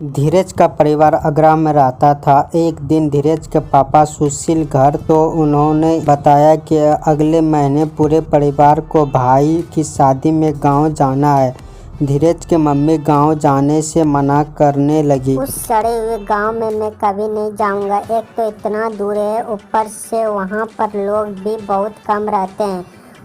धीरज का परिवार आगरा में रहता था। एक दिन धीरज के पापा सुशील घर तो उन्होंने बताया कि अगले महीने पूरे परिवार को भाई की शादी में गांव जाना है। धीरज की मम्मी गांव जाने से मना करने लगी। उस सड़े हुए गांव में मैं कभी नहीं जाऊंगा। एक तो इतना दूर है, ऊपर से वहां पर लोग भी बहुत कम रहते हैं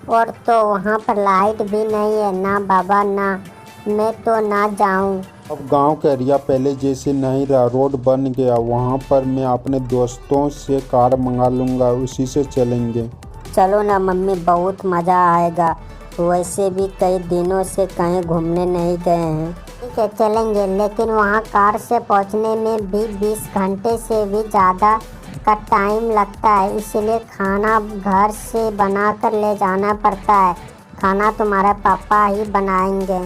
और तो वहां पर लाइट भी नहीं है। ना बाबा, ना मैं तो ना जाऊं। अब गांव का एरिया पहले जैसे नहीं रहा, रोड बन गया। वहां पर मैं अपने दोस्तों से कार मंगा लूँगा, उसी से चलेंगे। चलो ना मम्मी, बहुत मज़ा आएगा। वैसे भी कई दिनों से कहीं घूमने नहीं गए हैं। ठीक है चलेंगे, लेकिन वहाँ कार से पहुँचने में भी 20 घंटे से भी ज़्यादा का टाइम लगता है, इसलिए खाना घर से बनाकर ले जाना पड़ता है। खाना तुम्हारे पापा ही बनाएंगे।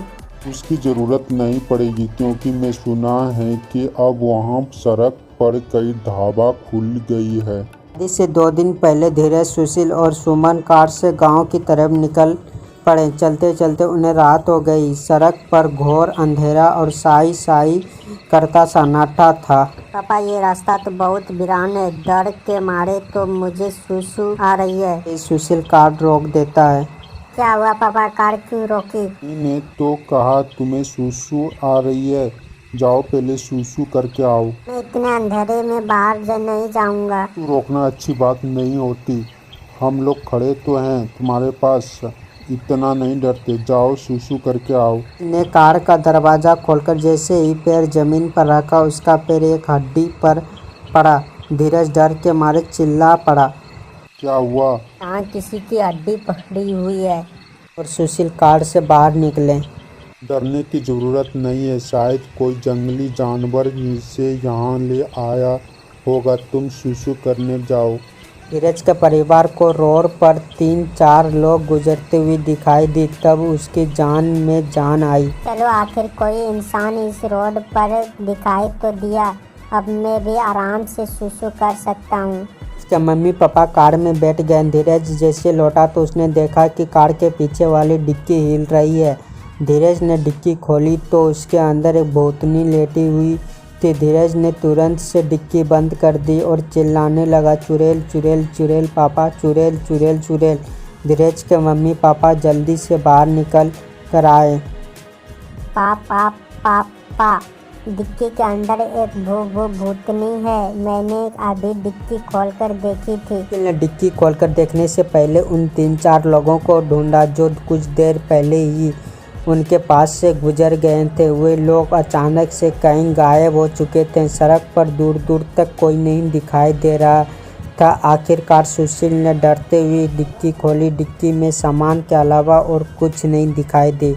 उसकी ज़रूरत नहीं पड़ेगी, क्योंकि मैं सुना है कि अब वहाँ सड़क पर कई ढाबा खुल गई है। शादी से 2 दिन पहले धीरज, सुशील और सुमन कार से गांव की तरफ निकल पड़े। चलते चलते उन्हें रात हो गई। सड़क पर घोर अंधेरा और साई साई करता सन्नाटा था। पापा, ये रास्ता तो बहुत वीरान है। डर के मारे तो मुझे सुसु आ रही है। सुशील कार रोक देता है। क्या हुआ पापा, कार क्यों रोकी? मैंने तो कहा तुम्हें सुसु आ रही है, जाओ पहले सुसु करके आओ। मैं इतने अंधेरे में बाहर नहीं जाऊंगा। तू रोकना अच्छी बात नहीं होती। हम लोग खड़े तो हैं तुम्हारे पास, इतना नहीं डरते। जाओ सुसु करके आओ। ने कार का दरवाज़ा खोलकर जैसे ही पैर जमीन पर रखा, उसका पैर एक हड्डी पर पड़ा। धीरज डर के मारे चिल्ला पड़ा। क्या हुआ? यहाँ किसी की हड्डी पकड़ी हुई है। और सुशील कार से बाहर निकले। डरने की ज़रूरत नहीं है, शायद कोई जंगली जानवर इसे यहाँ ले आया होगा। तुम सुसु करने जाओ। धीरज के परिवार को रोड पर 3-4 लोग गुजरते हुए दिखाई दी, तब उसकी जान में जान आई। चलो, आखिर कोई इंसान इस रोड पर दिखाई तो दिया। अब मैं भी आराम से सुसु कर सकता हूँ। उसके मम्मी पापा कार में बैठ गए। धीरज जैसे लौटा तो उसने देखा कि कार के पीछे वाली डिक्की हिल रही है। धीरज ने डिक्की खोली तो उसके अंदर एक भूतनी लेटी हुई थी। धीरज ने तुरंत से डिक्की बंद कर दी और चिल्लाने लगा, चुड़ैल चुड़ैल चुड़ैल पापा, चुड़ैल चुड़ैल चुड़ैल। धीरज के मम्मी पापा जल्दी से बाहर निकल कर आए। पापा पापा, डिक्की के अंदर एक भूतनी है। मैंने अभी डिक्की खोलकर देखी थी। सुशील ने डिक्की खोलकर देखने से पहले उन 3-4 लोगों को ढूंढा जो कुछ देर पहले ही उनके पास से गुजर गए थे। वे लोग अचानक से कहीं गायब हो चुके थे। सड़क पर दूर दूर तक कोई नहीं दिखाई दे रहा था। आखिरकार सुशील ने डरते हुए डिक्की खोली। डिक्की में सामान के अलावा और कुछ नहीं दिखाई दे।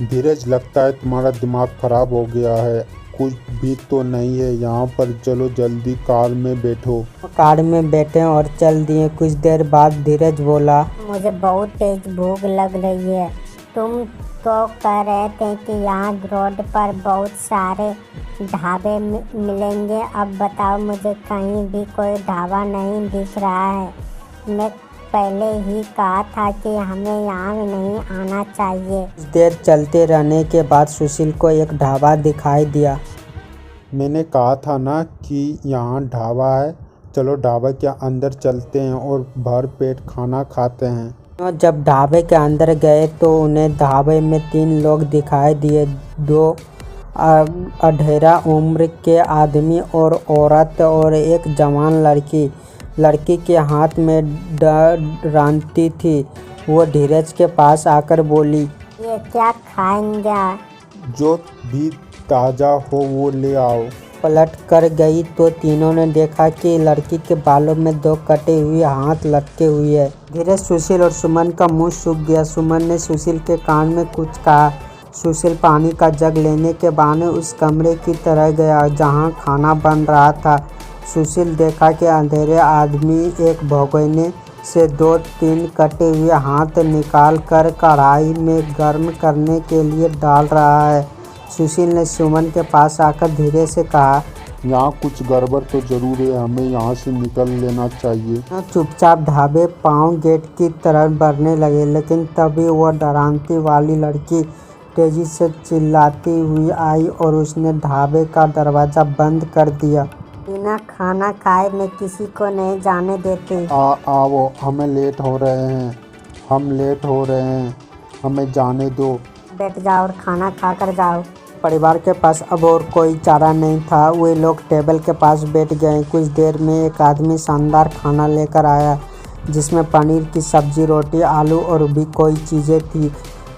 धीरज, लगता है तुम्हारा दिमाग खराब हो गया है। कुछ भी तो नहीं है यहाँ पर। चलो जल्दी कार में बैठो। कार में बैठे और चल दिए। कुछ देर बाद धीरज बोला, मुझे बहुत तेज भूख लग रही है। तुम तो कह रहे थे कि यहाँ रोड पर बहुत सारे ढाबे मिलेंगे। अब बताओ, मुझे कहीं भी कोई ढाबा नहीं दिख रहा है। मैं पहले ही कहा था कि हमें यहाँ नहीं आना चाहिए। कुछ देर चलते रहने के बाद सुशील को एक ढाबा दिखाई दिया। मैंने कहा था ना कि यहाँ ढाबा है। चलो ढाबा के अंदर चलते हैं और भर पेट खाना खाते हैं। जब ढाबे के अंदर गए तो उन्हें ढाबे में 3 लोग दिखाई दिए। 2 अधेरा उम्र के आदमी और औरत और एक जवान लड़की। लड़की के हाथ में डंडी थी। वो धीरज के पास आकर बोली, ये क्या खाएंगे? जो भी ताज़ा हो वो ले आओ। पलट कर गई तो तीनों ने देखा कि लड़की के बालों में 2 कटे हुए हाथ लटके हुए हैं। धीरज, सुशील और सुमन का मुंह सूख गया। सुमन ने सुशील के कान में कुछ कहा। सुशील पानी का जग लेने के बहाने उस कमरे की तरह गया जहां खाना बन रहा था। सुशील देखा कि अंधेरे आदमी एक भगोने से 2-3 कटे हुए हाथ निकाल कर कढ़ाई में गर्म करने के लिए डाल रहा है। सुशील ने सुमन के पास आकर धीरे से कहा, यहाँ कुछ गड़बड़ तो जरूर है, हमें यहाँ से निकल लेना चाहिए। चुपचाप ढाबे पाँव गेट की तरफ बढ़ने लगे, लेकिन तभी वह डरावनी वाली लड़की तेजी से चिल्लाती हुई आई और उसने ढाबे का दरवाज़ा बंद कर दिया। बिना खाना खाए मैं किसी को नहीं जाने देती। आओ, हमें लेट हो रहे हैं, हम लेट हो रहे हैं, हमें जाने दो। बैठ जाओ और खाना खा कर जाओ। परिवार के पास अब और कोई चारा नहीं था। वे लोग टेबल के पास बैठ गए। कुछ देर में एक आदमी शानदार खाना लेकर आया जिसमें पनीर की सब्जी, रोटी, आलू और भी कोई चीज़ें थी।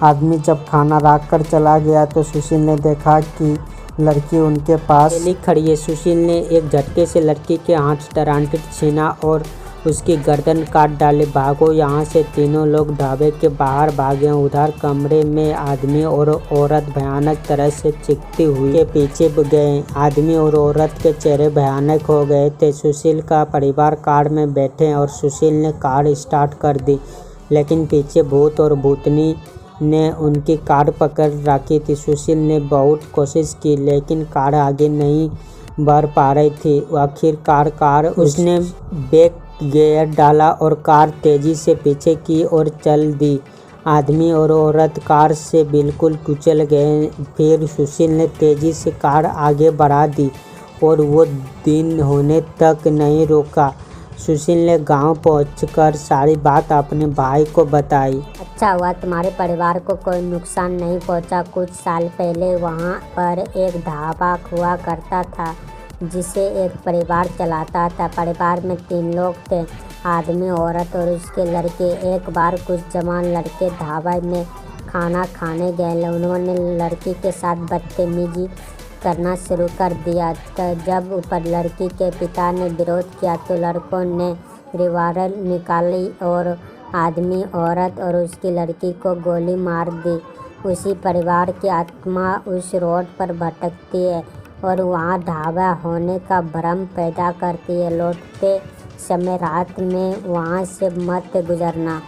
आदमी जब खाना रख कर चला गया तो सुशील ने देखा कि लड़की उनके पास अकेली खड़ी है। सुशील ने एक झटके से लड़की के हाथ टरांटित छीना और उसकी गर्दन काट डाली। भागो यहाँ से। तीनों लोग ढाबे के बाहर भागे। उधर कमरे में आदमी और औरत भयानक तरह से चीखती हुई के पीछे गए। आदमी और औरत के चेहरे भयानक हो गए थे। सुशील का परिवार कार में बैठे और सुशील ने कार स्टार्ट कर दी, लेकिन पीछे भूत और भूतनी ने उनकी कार पकड़ रखी थी। सुशील ने बहुत कोशिश की लेकिन कार आगे नहीं बढ़ पा रही थी। आखिरकार उसने ब्रेक गियर डाला और कार तेजी से पीछे की ओर चल दी। आदमी और औरत कार से बिल्कुल कुचल गए। फिर सुशील ने तेजी से कार आगे बढ़ा दी और वो दिन होने तक नहीं रोका। सुशील ने गांव पहुंचकर सारी बात अपने भाई को बताई। अच्छा हुआ तुम्हारे परिवार को कोई नुकसान नहीं पहुंचा। कुछ साल पहले वहां पर एक ढाबा हुआ करता था जिसे एक परिवार चलाता था। परिवार में 3 लोग थे, आदमी, औरत और उसके लड़के। एक बार कुछ जवान लड़के ढाबा में खाना खाने गए। उन्होंने लड़की के साथ बदतमीजी करना शुरू कर दिया। जब ऊपर लड़की के पिता ने विरोध किया तो लड़कों ने रिवाल्वर निकाली और आदमी, औरत और उसकी लड़की को गोली मार दी। उसी परिवार की आत्मा उस रोड पर भटकती है और वहाँ ढाबा होने का भ्रम पैदा करती है। लौटते समय रात में वहाँ से मत गुजरना।